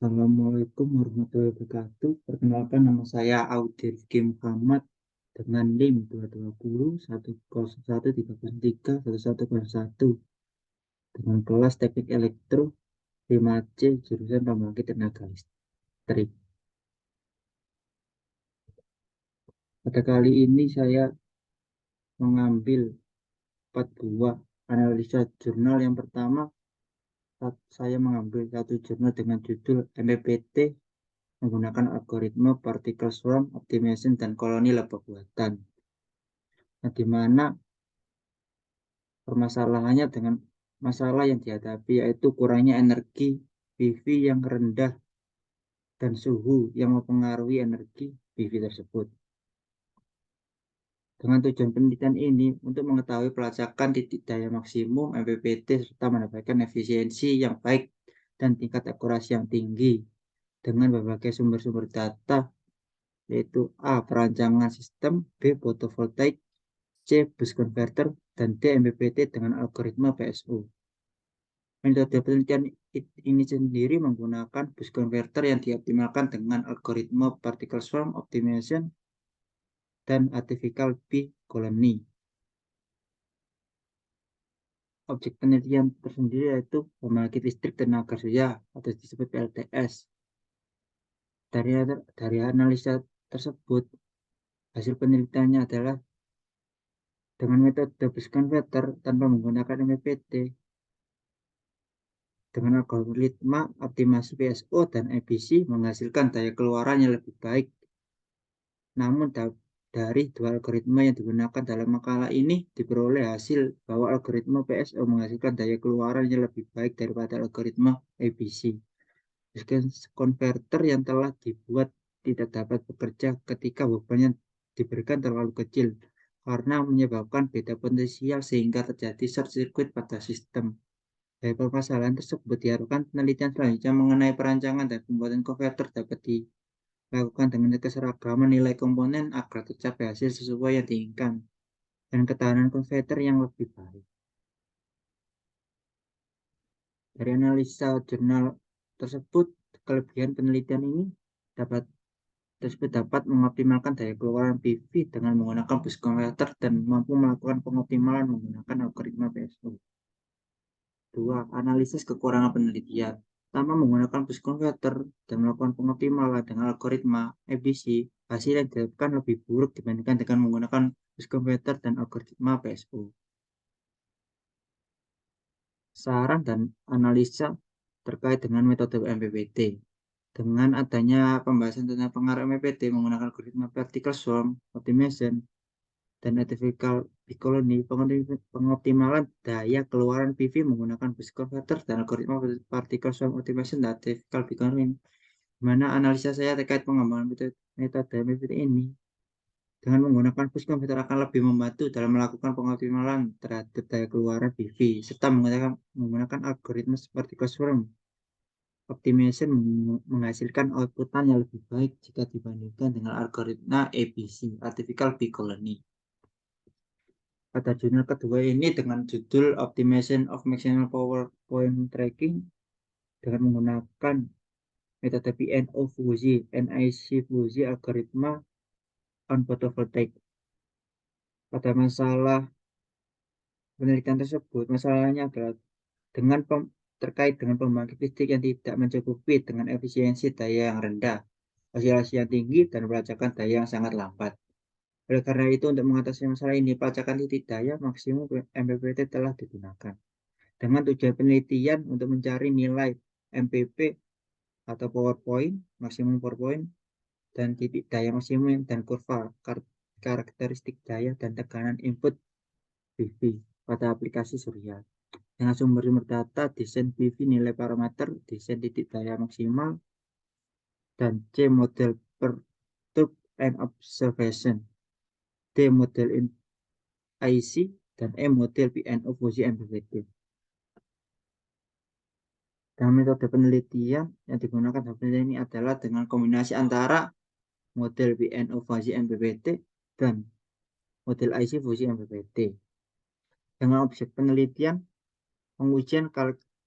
Assalamualaikum warahmatullahi wabarakatuh. Perkenalkan, nama saya Audi Rifki Muhammad dengan NIM 220 101 303 1101 dengan kelas Teknik Elektro 5C jurusan Pembangkit Tenaga Listrik. Pada kali ini saya mengambil 4 buah analisa jurnal. Yang pertama, saya mengambil satu jurnal dengan judul MPPT menggunakan algoritma particle swarm optimization dan koloni laba buatan. Nah, di mana permasalahannya dengan masalah yang dihadapi yaitu kurangnya energi PV yang rendah dan suhu yang mempengaruhi energi PV tersebut. Dengan tujuan penelitian ini untuk mengetahui pelacakan titik daya maksimum MPPT serta mendapatkan efisiensi yang baik dan tingkat akurasi yang tinggi dengan berbagai sumber-sumber data, yaitu A. Perancangan sistem, B. Fotovoltaik, C. Bus converter, dan D. MPPT dengan algoritma PSO. Metode penelitian ini sendiri menggunakan bus converter yang dioptimalkan dengan algoritma particle swarm optimization dan atypical P colony. Objek penelitian tersendiri yaitu pembangkit listrik tenaga surya atau disebut PLTS. Dari analisa tersebut, hasil penelitiannya adalah dengan metode bus converter tanpa menggunakan MPPT dengan algoritma optimasi PSO dan EBC menghasilkan daya keluaran yang lebih baik. Namun dari dua algoritma yang digunakan dalam makalah ini diperoleh hasil bahwa algoritma PSO menghasilkan daya keluaran yang lebih baik daripada algoritma EBC. Bus converter yang telah dibuat tidak dapat bekerja ketika bebannya diberikan terlalu kecil karena menyebabkan beda potensial sehingga terjadi short circuit pada sistem. Dari permasalahan tersebut diharapkan penelitian selanjutnya mengenai perancangan dan pembuatan konverter dapat dilakukan dengan keseragaman nilai komponen agar tercapai hasil sesuai yang diinginkan dan ketahanan konverter yang lebih baik. Dari analisa jurnal tersebut, kelebihan penelitian ini dapat mengoptimalkan daya keluaran PV dengan menggunakan bus converter dan mampu melakukan pengoptimalan menggunakan algoritma PSO. 2. Analisis kekurangan penelitian. Pertama, menggunakan bus converter dan melakukan pengoptimalan dengan algoritma EBC, hasil yang didapatkan lebih buruk dibandingkan dengan menggunakan bus converter dan algoritma PSO. Saran dan analisa terkait dengan metode MPPT. Dengan adanya pembahasan tentang pengaruh MPPT menggunakan algoritma particle swarm optimization dan atypical colony, pengoptimalan daya keluaran PV menggunakan bus converter dan algoritma particle swarm optimization dan atypical colony. Mana analisa saya terkait pengembangan metode MPPT ini dengan menggunakan bus converter akan lebih membantu dalam melakukan pengoptimalan terhadap daya keluaran PV serta menggunakan algoritma particle swarm optimization menghasilkan outputan yang lebih baik jika dibandingkan dengan algoritma ABC, Artificial Bee Colony. Pada jurnal kedua ini dengan judul Optimization of Maximum Power Point Tracking dengan menggunakan metode PNO fusi, NIC fusi algoritma on photovoltaic. Pada masalah penelitian tersebut, masalahnya adalah terkait dengan pembangkit listrik yang tidak mencukupi dengan efisiensi daya yang rendah, oscilasi yang tinggi, dan pelacakan daya yang sangat lambat. Oleh karena itu, untuk mengatasi masalah ini, pelacakan titik daya maksimum MPPT telah digunakan. Dengan tujuan penelitian untuk mencari nilai MPP atau power point, maksimum power point, dan titik daya maksimum dan kurva karakteristik daya dan tekanan input PV pada aplikasi surya. Dengan sumber-sumber data, desain PV nilai parameter, desain titik daya maksimal, dan C model perturb and observation, D model IC, dan E model PNO fusi MPPT. Dan metode penelitian yang digunakan dalam penelitian ini adalah dengan kombinasi antara model PNO fusi MPPT dan model IC fusi MPPT. Dengan objek penelitian, pengujian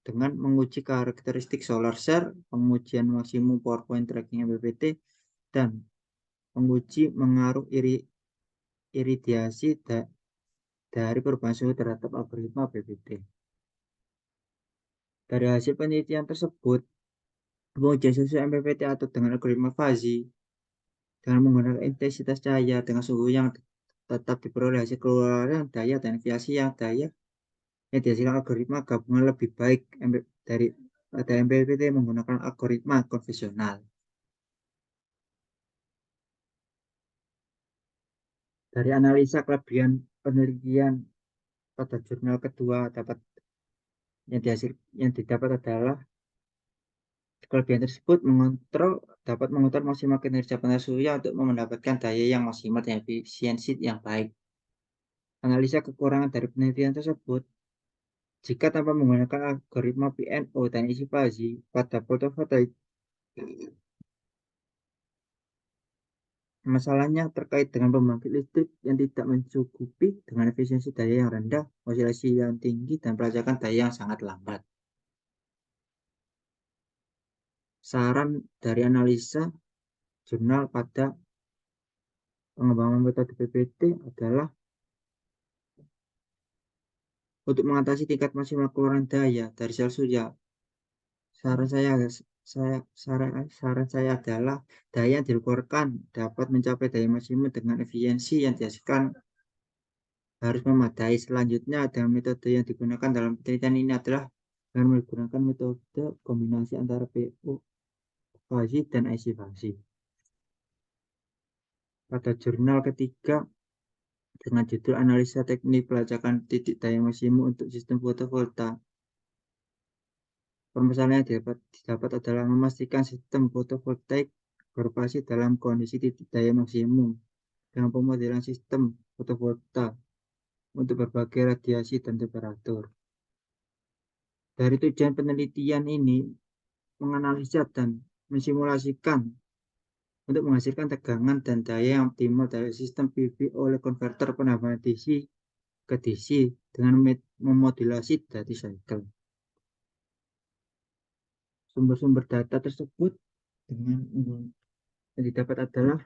dengan menguji karakteristik solar cell, pengujian maksimum power point tracking MPPT, dan menguji pengaruh iridiasi dari perubahan suhu terhadap algoritma BPT. Dari hasil penelitian tersebut, pengujian susu MPPT atau dengan algoritma fuzzy dengan menggunakan intensitas cahaya dengan suhu yang tetap diperoleh hasil keluaran daya dan daya yang dihasilkan algoritma gabungan lebih baik dari MPPT menggunakan algoritma konvensional. Dari analisa kelebihan penelitian pada jurnal kedua yang didapat adalah kelebihan tersebut dapat mengontrol maksimal kinerja panel surya untuk mendapatkan daya yang maksimal dan efisiensi yang baik. Analisa kekurangan dari penelitian tersebut, jika tanpa menggunakan algoritma PNO dan isi fuzzy pada fotovoltaik, masalahnya terkait dengan pembangkit listrik yang tidak mencukupi dengan efisiensi daya yang rendah, osilasi yang tinggi, dan pelacakan daya yang sangat lambat. Saran dari analisa jurnal pada pengembangan metode PPT adalah untuk mengatasi tingkat maksimal keluaran daya dari sel surya. Saran saya adalah daya yang dikeluarkan dapat mencapai daya maksimum dengan efisiensi yang dihasilkan harus memadai. Selanjutnya, dengan metode yang digunakan dalam penelitian ini adalah dengan menggunakan metode kombinasi antara PO fuzzy dan IC fuzzy. Pada jurnal ketiga dengan judul analisa teknik pelacakan titik daya maksimum untuk sistem fotovoltaik, permasalahan yang didapat adalah memastikan sistem fotovoltaik beroperasi dalam kondisi titik daya maksimum dengan pemodelan sistem fotovoltaik untuk berbagai radiasi dan temperatur. Dari tujuan penelitian ini menganalisa dan mensimulasikan untuk menghasilkan tegangan dan daya yang optimal dari sistem PV oleh konverter penambahan DC ke DC dengan memodulasi duty cycle. Sumber-sumber data tersebut dengan yang didapat adalah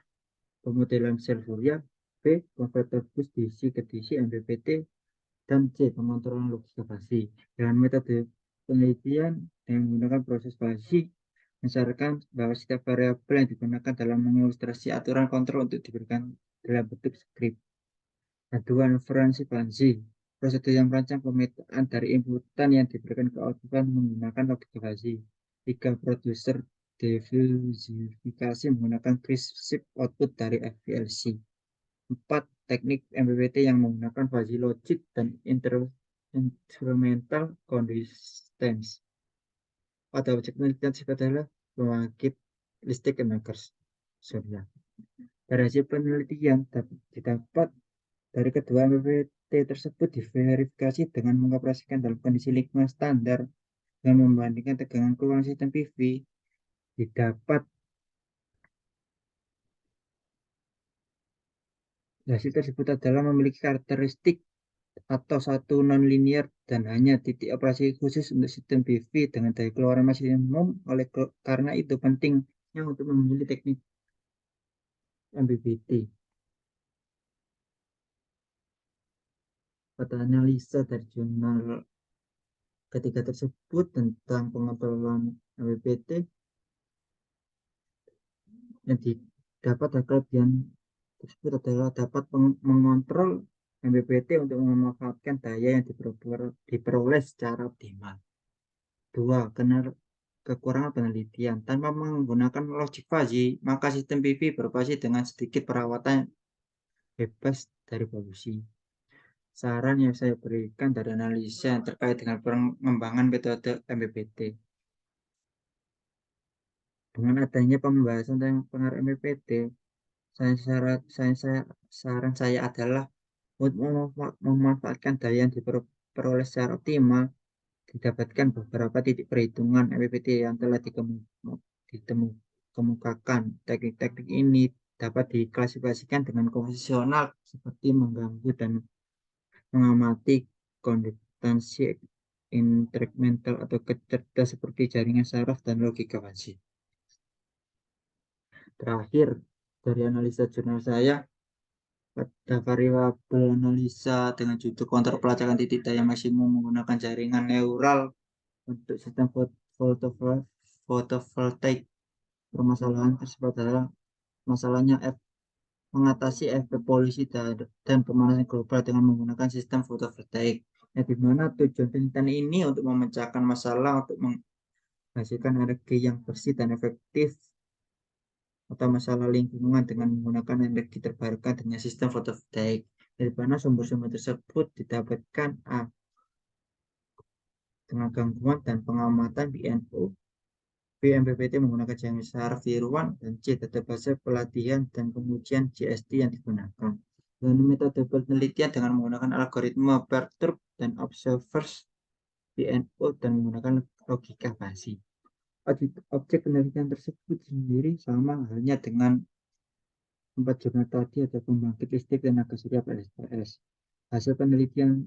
pemodelan sel surya, B. Konverter bus DC ke DC MPPT, dan C. Pengontrolan logika fuzzy. Dengan metode penelitian yang menggunakan proses fuzzy, misalkan bahwa setiap variabel yang digunakan dalam mengilustrasi aturan kontrol untuk diberikan dalam bentuk skrip. Aduan referensi fuzzy. Prosedur yang merancang pemetaan dari inputan yang diberikan ke outputan menggunakan logika fuzzy. 3. Producer diversifikasi menggunakan crisp output dari FVLC. 4. Teknik MPPT yang menggunakan fuzzy logic dan instrumental conditions. Pada objek penelitian adalah pembangkit listrik makers surya. Dari hasil penelitian didapat dari kedua MPPT tersebut diverifikasi dengan mengoperasikan dalam kondisi lingkungan standar dan membandingkan tegangan keluaran sistem PV. Didapat hasil tersebut adalah memiliki karakteristik atau satu non-linear dan hanya titik operasi khusus untuk sistem PV dengan daya keluaran maksimum. Karena itu pentingnya untuk memilih teknik MPPT. Pada analisa dari jurnal ketiga tersebut tentang pengontrolan MPPT yang didapat kelebihan tersebut adalah dapat mengontrol MPPT untuk memanfaatkan daya yang diperoleh secara optimal. 2. Kekurangan penelitian. Tanpa menggunakan logic fuzzy, maka sistem PV beroperasi dengan sedikit perawatan bebas dari polusi. Saran yang saya berikan dari analisa yang terkait dengan pengembangan metode MPPT. Dengan adanya pembahasan tentang pengaruh MPPT, saran saya adalah untuk memanfaatkan daya yang diperoleh secara optimal, didapatkan beberapa titik perhitungan MPPT yang telah dikemukakan. Teknik-teknik ini dapat diklasifikasikan dengan konvensional seperti mengganggu dan mengamati konduktance intelektual atau kecerdasan seperti jaringan saraf dan logika fasi. Terakhir, dari analisa jurnal saya, pada variabel analisa dengan judul kontrol pelacakan titik daya maksimum menggunakan jaringan neural untuk sistem fotovoltaik. Permasalahan tersebut adalah masalahnya mengatasi efek polusi dan pemanasan global dengan menggunakan sistem fotovoltaik. Nah, di mana tujuan penelitian ini untuk memecahkan masalah untuk menghasilkan energi yang bersih dan efektif atau masalah lingkungan dengan menggunakan energi terbarukan dengan sistem fotovoltaik. Dari mana sumber-sumber tersebut didapatkan A. Dengan gangguan dan pengamatan BNO, B. MPPT menggunakan jaringan saraf tiruan, dan C. Database pelatihan dan pengujian GST yang digunakan. Dengan metode penelitian dengan menggunakan algoritma perturb dan observers BNO dan menggunakan logika basi. Objek penelitian tersebut sendiri sama halnya dengan empat jurnal tadi atau pembangkit listrik tenaga surya PLTS. Hasil penelitian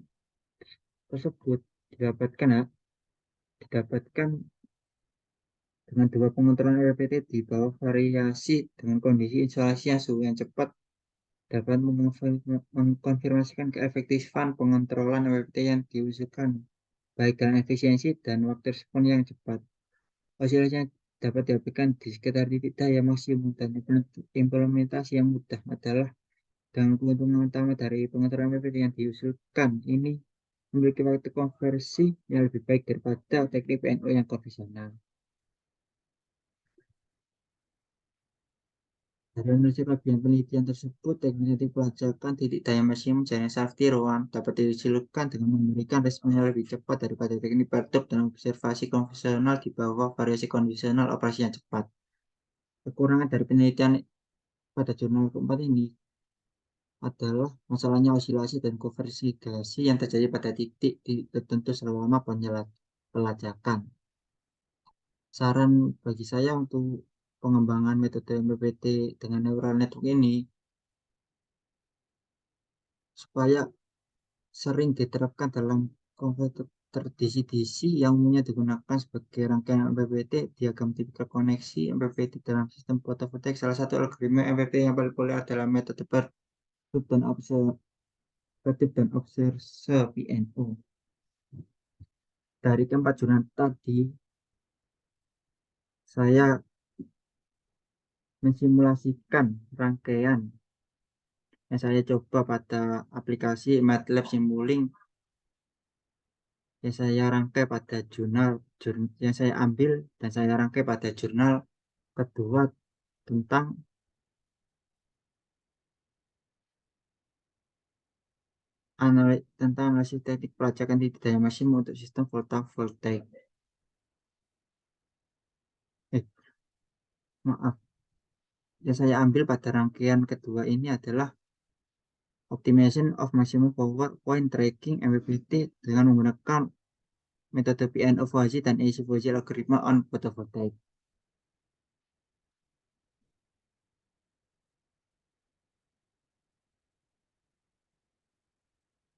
tersebut didapatkan dengan dua pengontrolan LPT di bawah variasi dengan kondisi insolasi yang suhu yang cepat dapat mengkonfirmasikan keefektifan pengontrolan LPT yang diusulkan, baik dalam efisiensi dan waktu respon yang cepat. Hasilnya dapat didapatkan di sekitar titik daya maksimum dan implementasi yang mudah adalah dengan keuntungan utama dari pengontrolan LPT yang diusulkan ini memiliki waktu konversi yang lebih baik daripada teknik PNO yang konvensional. Dari analisis bagian penelitian tersebut, teknik pelacakan titik daya maksimum jaringan saraf tiruan dapat diusulkan dengan memberikan respon yang lebih cepat daripada teknik perturb dan observasi konvensional di bawah variasi kondisional operasi yang cepat. Kekurangan dari penelitian pada jurnal keempat ini adalah masalahnya osilasi dan konversi yang terjadi pada titik tertentu selama pelacakan. Saran bagi saya untuk pengembangan metode MPPT dengan neural network ini supaya sering diterapkan dalam komputer DC-DC yang umumnya digunakan sebagai rangkaian MPPT, diagram tipikal koneksi MPPT dalam sistem fotovoltaik. Salah satu algoritma MPPT yang paling populer adalah metode perturb dan observasi PNO. Dari keempat jurnal tadi, saya mensimulasikan rangkaian yang saya coba pada aplikasi MATLAB Simulink yang saya rangkai pada jurnal yang saya ambil dan saya rangkai pada jurnal kedua tentang analisis teknik pelacakan titik daya maksimum untuk sistem fotovoltaik. Maaf, yang saya ambil pada rangkaian kedua ini adalah optimization of maximum power point tracking MPPT dengan menggunakan metode PNO Fuzzy dan AC Fuzzy algoritma on photovoltaic.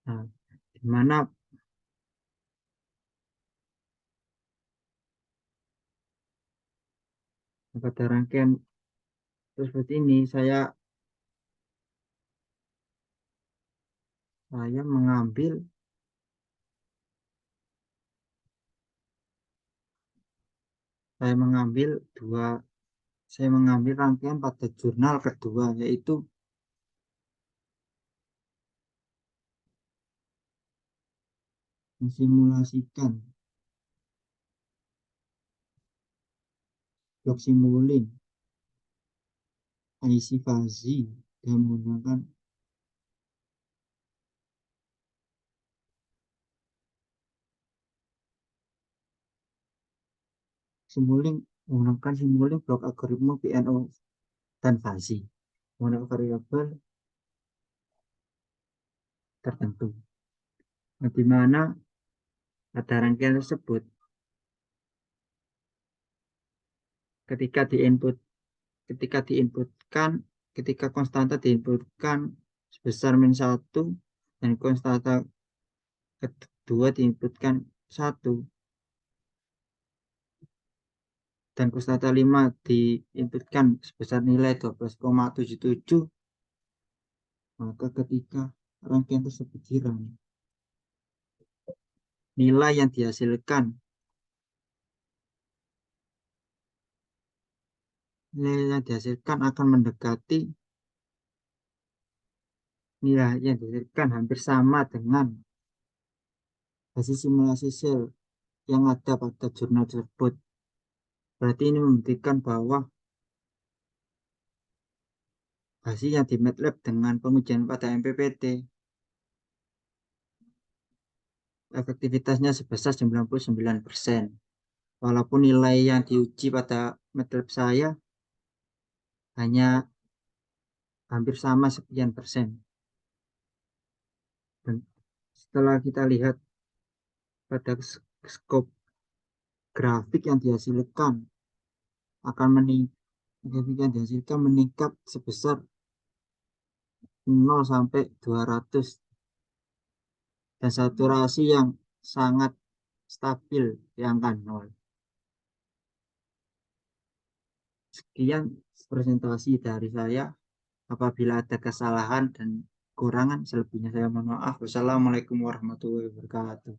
Nah, di mana pada rangkaian tersebut ini saya saya mengambil dua saya mengambil rangkaian pada jurnal kedua yaitu mensimulasikan blok Simulink, IC Fuzzy dan menggunakan Simulink blok algoritma PNO dan Fuzzy menggunakan variabel tertentu. Nah, di mana pada rangkaian tersebut ketika diinputkan ketika konstanta diinputkan sebesar min 1 dan konstanta kedua diinputkan satu dan kostata 5 diinputkan sebesar nilai 12,77, maka ketika rangkaian tersebut dirun, nilai yang dihasilkan akan mendekati nilai yang dihasilkan hampir sama dengan hasil simulasi sel yang ada pada jurnal tersebut. Berarti ini membuktikan bahwa hasil yang di MATLAB dengan pengujian pada MPPT efektivitasnya sebesar 99%. Walaupun nilai yang diuji pada MATLAB saya hanya hampir sama sekian persen. Dan setelah kita lihat pada skop grafik yang dihasilkan akan meningkat sebesar 0 sampai 200 dan saturasi yang sangat stabil di angka 0. Sekian presentasi dari saya. Apabila ada kesalahan dan kekurangan, selebihnya saya mohon maaf. Wassalamualaikum warahmatullahi wabarakatuh.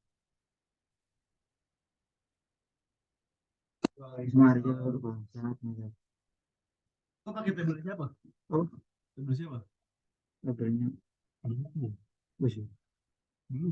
Mario, bangsat. Kok pakai tabel siapa? Oh, Tabel siapa? labelnya. Dulu. Wih, Dulu.